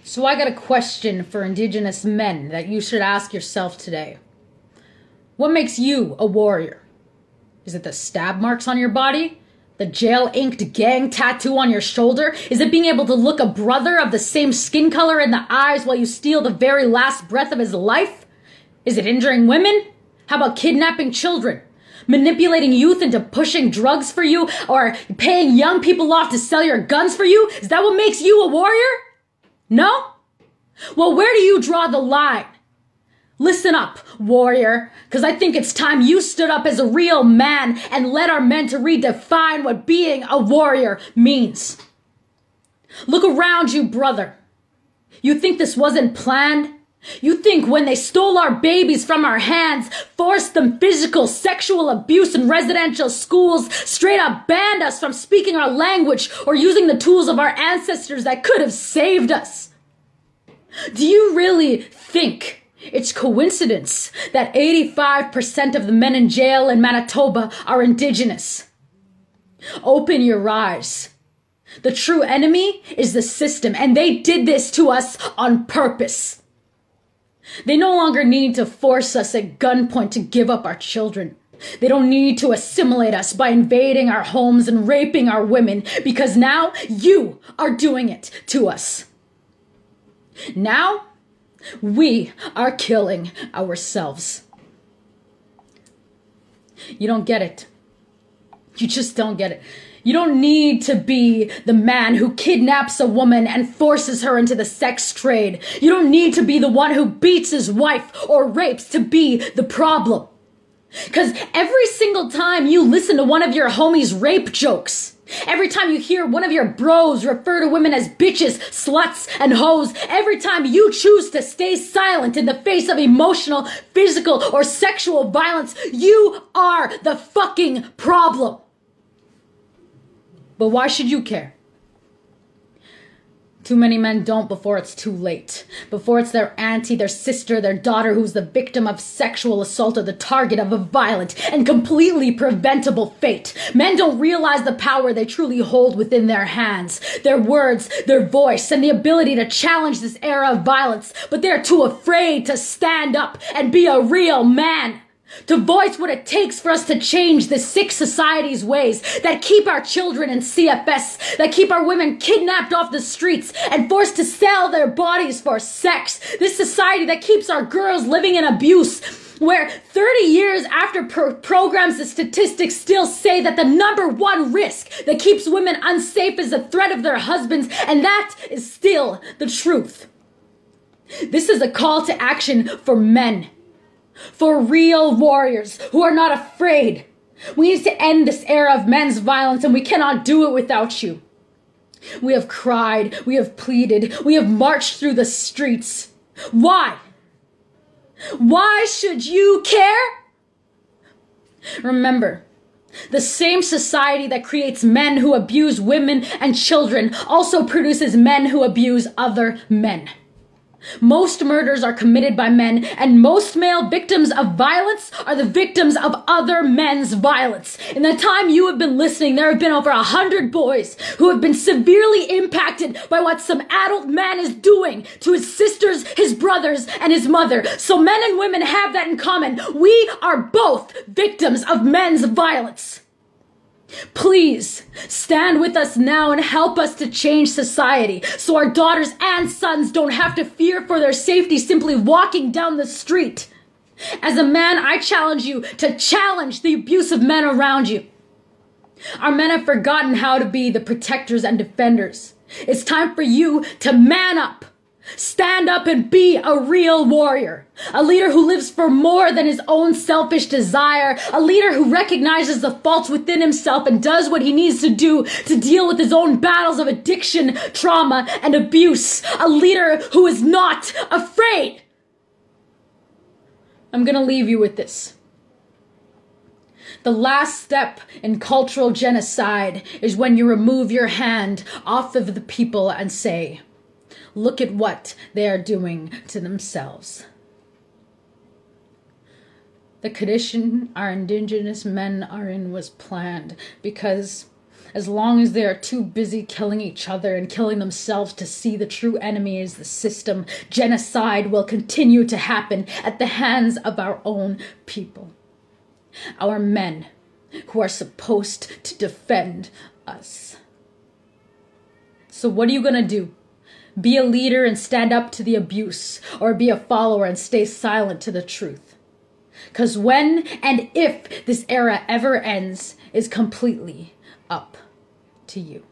So I got a question for Indigenous men that you should ask yourself today. What makes you a warrior? Is it the stab marks on your body? The jail-inked gang tattoo on your shoulder? Is it being able to look a brother of the same skin color in the eyes while you steal the very last breath of his life? Is it injuring women? How about kidnapping children? Manipulating youth into pushing drugs for you? Or paying young people off to sell your guns for you? Is that what makes you a warrior? No? Well, where do you draw the line? Listen up, warrior, because I think it's time you stood up as a real man and led our men to redefine what being a warrior means. Look around you, brother. You think this wasn't planned? You think when they stole our babies from our hands, forced them physical, sexual abuse in residential schools, straight up banned us from speaking our language or using the tools of our ancestors that could have saved us? Do you really think it's coincidence that 85% of the men in jail in Manitoba are Indigenous? Open your eyes. The true enemy is the system, and they did this to us on purpose. They no longer need to force us at gunpoint to give up our children. They don't need to assimilate us by invading our homes and raping our women, because now you are doing it to us. Now, we are killing ourselves. You don't get it. You just don't get it. You don't need to be the man who kidnaps a woman and forces her into the sex trade. You don't need to be the one who beats his wife or rapes to be the problem. Because every single time you listen to one of your homies' rape jokes, every time you hear one of your bros refer to women as bitches, sluts, and hoes, every time you choose to stay silent in the face of emotional, physical, or sexual violence, you are the fucking problem. But why should you care? Too many men don't before it's too late. Before it's their auntie, their sister, their daughter who's the victim of sexual assault or the target of a violent and completely preventable fate. Men don't realize the power they truly hold within their hands, their words, their voice, and the ability to challenge this era of violence, but they're too afraid to stand up and be a real man. To voice what it takes for us to change the sick society's ways that keep our children in CFS, that keep our women kidnapped off the streets and forced to sell their bodies for sex. This society that keeps our girls living in abuse, where 30 years after programs, the statistics still say that the number one risk that keeps women unsafe is the threat of their husbands, and that is still the truth. This is a call to action for men. For real warriors who are not afraid. We need to end this era of men's violence, and we cannot do it without you. We have cried, we have pleaded, we have marched through the streets. Why? Why should you care? Remember, the same society that creates men who abuse women and children also produces men who abuse other men. Most murders are committed by men, and most male victims of violence are the victims of other men's violence. In the time you have been listening, there have been over 100 boys who have been severely impacted by what some adult man is doing to his sisters, his brothers, and his mother. So men and women have that in common. We are both victims of men's violence. Please stand with us now and help us to change society so our daughters and sons don't have to fear for their safety simply walking down the street. As a man, I challenge you to challenge the abusive men around you. Our men have forgotten how to be the protectors and defenders. It's time for you to man up. Stand up and be a real warrior. A leader who lives for more than his own selfish desire. A leader who recognizes the faults within himself and does what he needs to do to deal with his own battles of addiction, trauma, and abuse. A leader who is not afraid. I'm going to leave you with this. The last step in cultural genocide is when you remove your hand off of the people and say, look at what they are doing to themselves. The condition our Indigenous men are in was planned because As long as they are too busy killing each other and killing themselves to see the true enemy is the system, genocide will continue to happen at the hands of our own people. Our men who are supposed to defend us. So what are you gonna do? Be a leader and stand up to the abuse, or be a follower and stay silent to the truth? Because when and if this era ever ends is completely up to you.